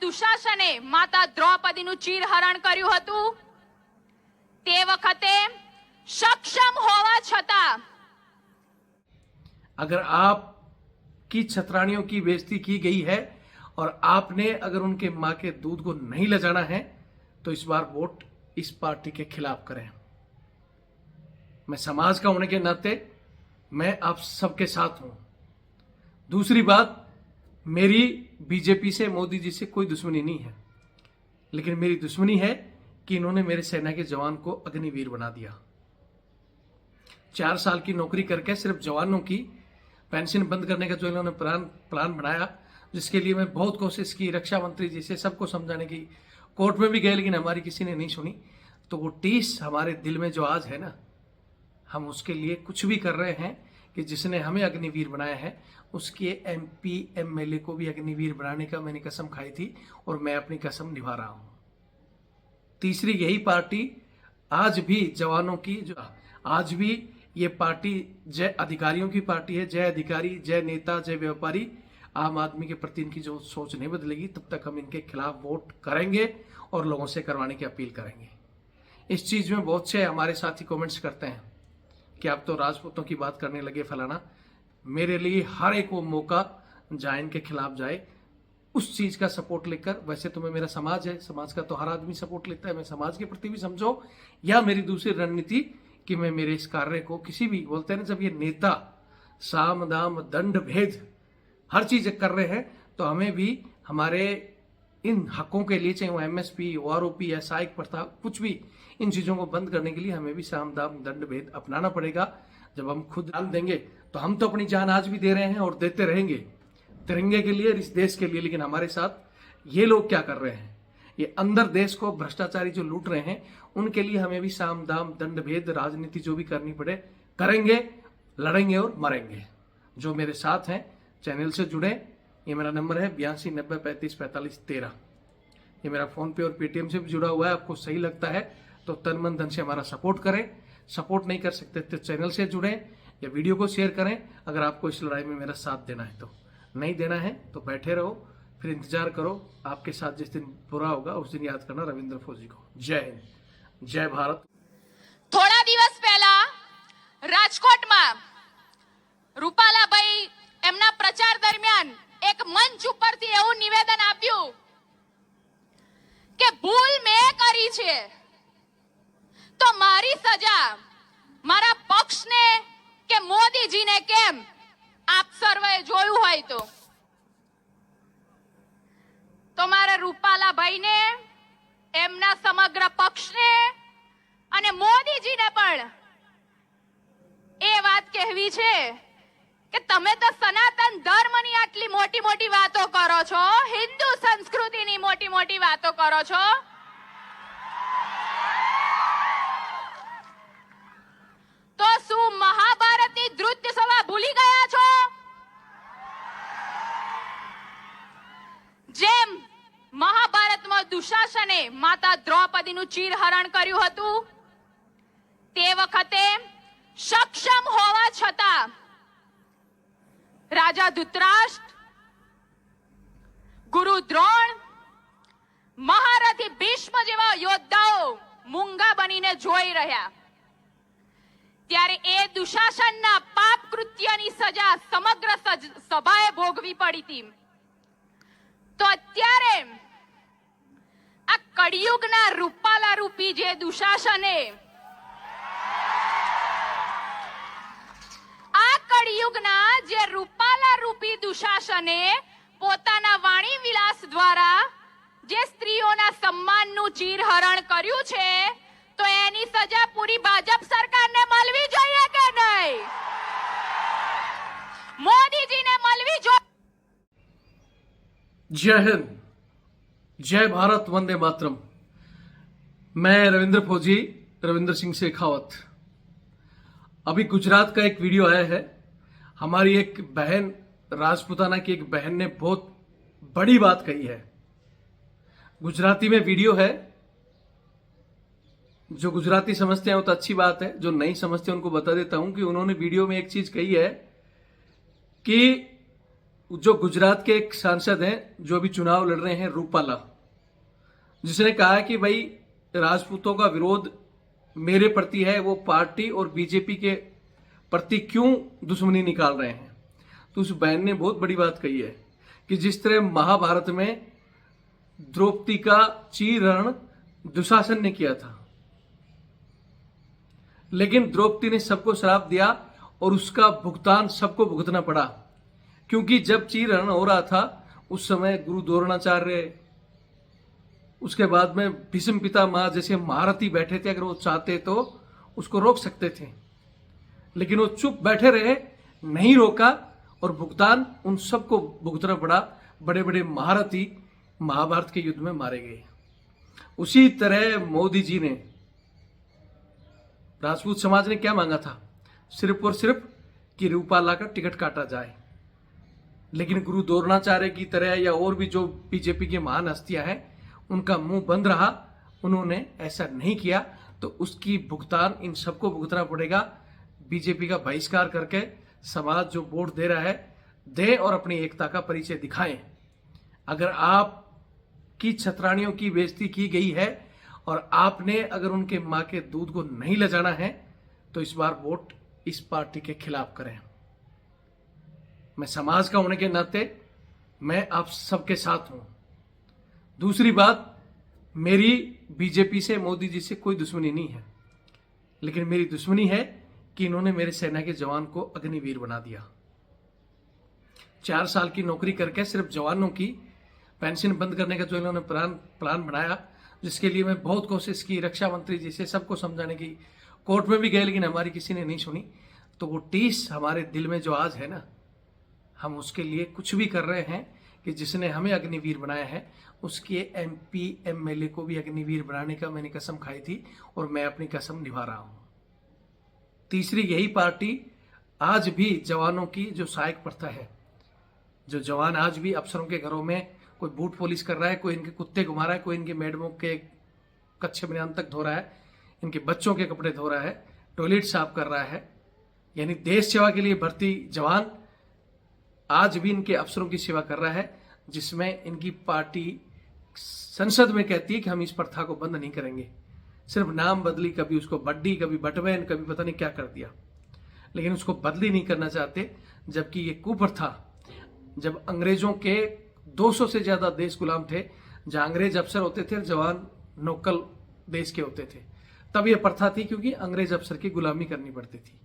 દુશાસને માતા દ્રૌપદીનું ચીરહરણ કર્યું હતું તે વખતે સક્ષમ હોવા છતાં अगर आपकी छतरानियों की बेइज्जती की गई है और आपने अगर उनके मां के दूध को नहीं ले जाना है तो इस बार वोट इस पार्टी के खिलाफ करें। मैं समाज का होने के नाते मैं आप सबके साथ हूं। दूसरी बात, मेरी बीजेपी से, मोदी जी से कोई दुश्मनी नहीं है, लेकिन मेरी दुश्मनी है कि इन्होंने मेरे सेना के जवान को अग्निवीर बना दिया। 4 साल की नौकरी करके सिर्फ जवानों की पेंशन बंद करने का जो इन्होंने प्लान बनाया, जिसके लिए मैं बहुत कोशिश की, रक्षा मंत्री जी से सबको समझाने की, कोर्ट में भी गए, लेकिन हमारी किसी ने नहीं सुनी। तो वो टीस हमारे दिल में जो आज है ना, हम उसके लिए कुछ भी कर रहे हैं कि जिसने हमें अग्निवीर बनाया है उसके MP MLA को भी अग्निवीर बनाने का मैंने कसम खाई थी और मैं अपनी कसम निभा रहा हूं। तीसरी, यही पार्टी आज भी जवानों की, जो आज भी ये पार्टी जय अधिकारियों की पार्टी है। जय अधिकारी, जय नेता, जय व्यापारी। आम आदमी के प्रति इनकी जो सोच नहीं बदलेगी तब तक हम इनके खिलाफ वोट करेंगे और लोगों से करवाने की अपील करेंगे। इस चीज में बहुत से हमारे साथी कमेंट्स करते हैं कि आप तो राजपूतों की बात करने लगे, फलाना। मेरे लिए हर एक वो मौका जहां इनके खिलाफ जाए उस चीज का सपोर्ट लेकर, वैसे तो मैं, मेरा समाज है, समाज का तो हर आदमी सपोर्ट लेता है, मैं समाज के प्रति भी समझो, या मेरी दूसरी रणनीति कि मैं मेरे इस कार्य को किसी भी, बोलते हैं ना, जब ये नेता साम दाम दंड भेद हर चीज कर रहे हैं तो हमें भी हमारे इन हकों के लिए, चाहे वो MSP, OROP या सहायक प्रथा, कुछ भी, इन चीजों को बंद करने के लिए हमें भी साम दाम दंड भेद अपनाना पड़ेगा। जब हम खुद जान देंगे तो हम तो अपनी जान आज भी दे रहे हैं और देते रहेंगे तिरंगे के लिए, इस देश के लिए। लेकिन हमारे साथ ये लोग क्या कर रहे हैं, ये अंदर देश को भ्रष्टाचारी जो लूट रहे हैं, उनके लिए हमें भी साम दाम दंड भेद राजनीति जो भी करनी पड़े करेंगे, लड़ेंगे और मरेंगे। जो मेरे साथ हैं, चैनल से जुड़े। ये मेरा नंबर है 82 90 35 45 13। ये मेरा फोन पे और पेटीएम से भी जुड़ा हुआ है। आपको सही लगता है तो तन मन धन से हमारा सपोर्ट करें। सपोर्ट नहीं कर सकते तो चैनल से जुड़ें या वीडियो को शेयर करें। अगर आपको इस लड़ाई में मेरा साथ देना है तो, नहीं देना है तो बैठे रहो, फिर इंतजार करो। आपके साथ जिस दिन बुरा होगा उस दिन याद करना रविंद्र फौजी को। जय हिंद, जय भारत। થોડા દિવસ પહેલા રાજકોટમાં રૂપાલાભાઈ એમના પ્રચાર દરમિયાન એક મંચ ઉપરથી એવું નિવેદન આપ્યું કે ભૂલ મેં કરી છે તો મારી સજા મારા પક્ષને કે મોદીજીને કેમ? આપ સર્વે જોયું હોય તો મારા રૂપાલાભાઈને, એમના સમગ્ર પક્ષને અને મોદીજીને પણ એ વાત કહેવી છે કે તમે તો સનાતન ધર્મની આટલી મોટી મોટી વાતો કરો છો, હિન્દુ સંસ્કૃતિની મોટી મોટી વાતો કરો છો, તો શું મહાભારતની નૃત્ય સભા ભૂલી ગયા છો? જેમ મહાભારતમાં દુશાસને માતા દ્રૌપદીનું ચીરહરણ કર્યું હતું તે વખતે સક્ષમ હોવા છતાં રાજા ધૃતરાષ્ટ્ર, ગુરુ દ્રોણ, મહારથી ભીષ્મ જેવા યોદ્ધાઓ મૂંગા બનીને જોઈ રહ્યા, ત્યારે એ દુશાસનના પાપ કૃત્યની સજા સમગ્ર સભાએ ભોગવી પડી હતી। તો અત્યારે આ કળિયુગના રૂપાલા રૂપી જે દુશાસને, આ કળિયુગના જે રૂપાલા રૂપી દુશાસને પોતાના વાણી વિલાસ દ્વારા જે સ્ત્રીઓના સન્માનનું ચીરહરણ કર્યું છે, તો એની સજા પૂરી ભાજપ સરકારને મળવી જોઈએ કે નહીં? મોદીજીને મળવી જોઈએ। जय हिंद, जय भारत, वंदे मातरम। मैं रविंद्र फौजी, रविंद्र सिंह शेखावत। अभी गुजरात का एक वीडियो आया है। हमारी एक बहन, राजपूताना की एक बहन ने बहुत बड़ी बात कही है। गुजराती में वीडियो है। जो गुजराती समझते हैं वो तो अच्छी बात है, जो नहीं समझते उनको बता देता हूं कि उन्होंने वीडियो में एक चीज कही है कि जो गुजरात के एक सांसद हैं जो अभी चुनाव लड़ रहे हैं, रूपाला, जिसने कहा है कि भाई राजपूतों का विरोध मेरे प्रति है, वो पार्टी और बीजेपी के प्रति क्यों दुश्मनी निकाल रहे हैं। तो उस बहन ने बहुत बड़ी बात कही है कि जिस तरह महाभारत में द्रौपदी का चीरहरण दुशासन ने किया था, लेकिन द्रौपदी ने सबको श्राप दिया और उसका भुगतान सबको भुगतना पड़ा, क्योंकि जब चीरहरण हो रहा था उस समय गुरु द्रोणाचार्य, उसके बाद में भीष्म पितामह जैसे महारथी बैठे थे, अगर वो चाहते तो उसको रोक सकते थे, लेकिन वो चुप बैठे रहे, नहीं रोका और भुगतान उन सबको भुगतना पड़ा। बड़े बड़े महारथी महाभारत के युद्ध में मारे गए। उसी तरह मोदी जी ने, राजपूत समाज ने क्या मांगा था? सिर्फ और सिर्फ कि रूपाला का टिकट काटा जाए, लेकिन गुरु द्रोणाचार्य की तरह या और भी जो बीजेपी की महान हस्तियां हैं उनका मुंह बंद रहा, उन्होंने ऐसा नहीं किया, तो उसकी भुगतान इन सबको भुगतना पड़ेगा। बीजेपी का बहिष्कार करके समाज जो वोट दे रहा है दे और अपनी एकता का परिचय दिखाएं। अगर आपकी छतरानियों की बेइज्जती की गई है और आपने अगर उनके मां के दूध को नहीं ले जाना है तो इस बार वोट इस पार्टी के खिलाफ करें। मैं समाज का होने के नाते मैं आप सबके साथ हूं। दूसरी बात, मेरी बीजेपी से, मोदी जी से कोई दुश्मनी नहीं है, लेकिन मेरी दुश्मनी है कि इन्होंने मेरे सेना के जवान को अग्निवीर बना दिया। 4 साल की नौकरी करके सिर्फ जवानों की पेंशन बंद करने का जो इन्होंने प्लान बनाया, जिसके लिए मैं बहुत कोशिश की, रक्षा मंत्री जी से सबको समझाने की, कोर्ट में भी गए, लेकिन हमारी किसी ने नहीं सुनी। तो वो टीस हमारे दिल में जो आज है ना, हम उसके लिए कुछ भी कर रहे हैं कि जिसने हमें अग्निवीर बनाया है उसके MP MLA को भी अग्निवीर बनाने का मैंने कसम खाई थी और मैं अपनी कसम निभा रहा हूं। तीसरी, यही पार्टी आज भी जवानों की जो सहायक प्रथा है, जो जवान आज भी अफसरों के घरों में कोई बूट पॉलिश कर रहा है, कोई इनके कुत्ते घुमा रहा है, कोई इनके मैडमों के कच्चे बनियान तक धो रहा है, इनके बच्चों के कपड़े धो रहा है, टॉयलेट साफ कर रहा है, यानी देश सेवा के लिए भर्ती जवान आज भी इनके अफसरों की सेवा कर रहा है, जिसमें इनकी पार्टी संसद में कहती है कि हम इस प्रथा को बंद नहीं करेंगे। सिर्फ नाम बदली, कभी उसको बड्डी, कभी बटवैन, कभी पता नहीं क्या कर दिया, लेकिन उसको बदली नहीं करना चाहते। जबकि ये कुप्रथा, जब अंग्रेजों के 200 से ज्यादा देश गुलाम थे, जहां अंग्रेज अफसर होते थे, जवान नौकल देश के होते थे, तब यह प्रथा थी, क्योंकि अंग्रेज अफसर की गुलामी करनी पड़ती थी।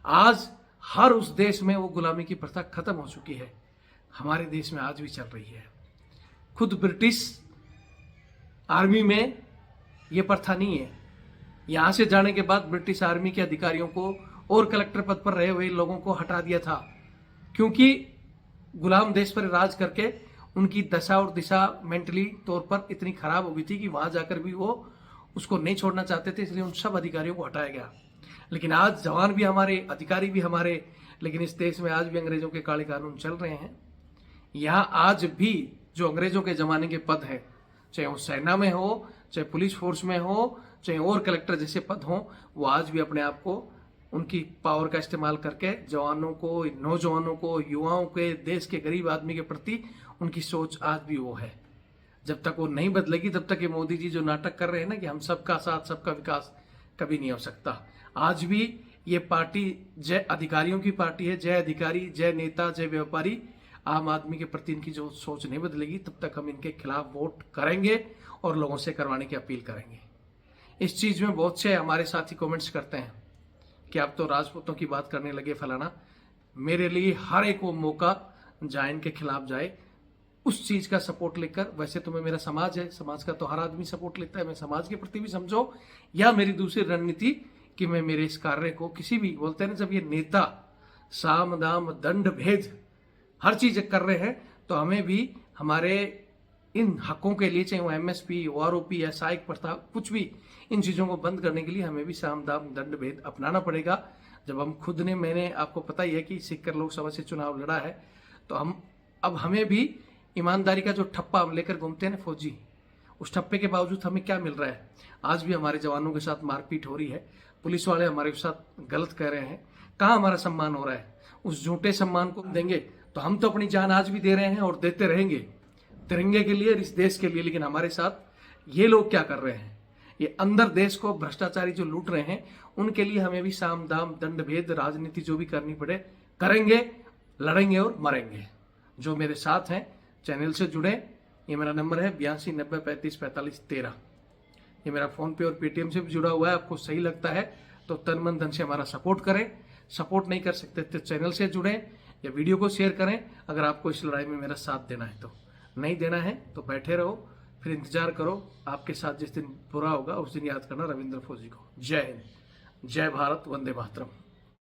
आज हर उस देश में वो गुलामी की प्रथा खत्म हो चुकी है, हमारे देश में आज भी चल रही है। खुद ब्रिटिश आर्मी में ये प्रथा नहीं है। यहां से जाने के बाद ब्रिटिश आर्मी के अधिकारियों को और कलेक्टर पद पर रहे हुए लोगों को हटा दिया था, क्योंकि गुलाम देश पर राज करके उनकी दशा और दिशा मेंटली तौर पर इतनी खराब हो गई थी कि वहां जाकर भी वो उसको नहीं छोड़ना चाहते थे, इसलिए उन सब अधिकारियों को हटाया गया। लेकिन आज जवान भी हमारे, अधिकारी भी हमारे, लेकिन इस देश में आज भी अंग्रेजों के काले कानून चल रहे हैं। यहाँ आज भी जो अंग्रेजों के जमाने के पद है, चाहे वो सेना में हो, चाहे पुलिस फोर्स में हो, चाहे और कलेक्टर जैसे पद हो, वो आज भी अपने आप को उनकी पावर का इस्तेमाल करके जवानों को, नौजवानों को, युवाओं के, देश के गरीब आदमी के प्रति उनकी सोच आज भी वो है। जब तक वो नहीं बदलेगी तब तक ये मोदी जी जो नाटक कर रहे हैं ना कि हम सबका साथ सबका विकास, कभी नहीं हो सकता। आज भी ये पार्टी जय अधिकारियों की पार्टी है, जय अधिकारी, जय नेता, जय व्यापारी। आम आदमी के प्रति इनकी जो सोच नहीं बदलेगी तब तक हम इनके खिलाफ वोट करेंगे और लोगों से करवाने की अपील करेंगे। इस चीज में बहुत से हमारे साथी कमेंट्स करते हैं कि आप तो राजपूतों की बात करने लगे फलाना। मेरे लिए हर एक वो मौका जहां इनके खिलाफ जाए उस चीज का सपोर्ट लेकर, वैसे तो मैं, मेरा समाज है, समाज का तो हर आदमी सपोर्ट लेता है, मैं समाज के प्रति भी समझो, या मेरी दूसरी रणनीति कि मैं मेरे इस कार्य को किसी भी, बोलते हैं ना, जब ये नेता साम दाम दंड भेद हर चीज कर रहे हैं तो हमें भी हमारे इन हकों के लिए, चाहे वो MSP, OROP या सहायक प्रथा, कुछ भी, इन चीजों को बंद करने के लिए हमें भी साम दाम दंड भेद अपनाना पड़ेगा। जब हम खुद ने, मैंने आपको पता ही है कि सीकर लोकसभा से चुनाव लड़ा है, तो अब हमें भी ईमानदारी का जो ठप्पा हम लेकर घूमते हैं ना फौजी, उस ठप्पे के बावजूद हमें क्या मिल रहा है? आज भी हमारे जवानों के साथ मारपीट हो रही है, पुलिस वाले हमारे साथ गलत कह रहे हैं, कहाँ हमारा सम्मान हो रहा है? उस झूठे सम्मान को देंगे तो हम तो अपनी जान आज भी दे रहे हैं और देते रहेंगे तिरंगे के लिए, इस देश के लिए। लेकिन हमारे साथ ये लोग क्या कर रहे हैं, ये अंदर देश को भ्रष्टाचारी जो लूट रहे हैं, उनके लिए हमें भी साम दाम दंड भेद राजनीति जो भी करनी पड़े करेंगे, लड़ेंगे और मरेंगे। जो मेरे साथ हैं चैनल से जुड़े, ये मेरा नंबर है 8290354513। ये मेरा फोन पे और पेटीएम से भी जुड़ा हुआ है। आपको सही लगता है तो तन मन धन से हमारा सपोर्ट करें। सपोर्ट नहीं कर सकते तो चैनल से जुड़ें या वीडियो को शेयर करें। अगर आपको इस लड़ाई में मेरा साथ देना है तो, नहीं देना है तो बैठे रहो, फिर इंतजार करो। आपके साथ जिस दिन बुरा होगा उस दिन याद करना रविंद्र फौजी को। जय हिंद, जय भारत, वंदे मातरम।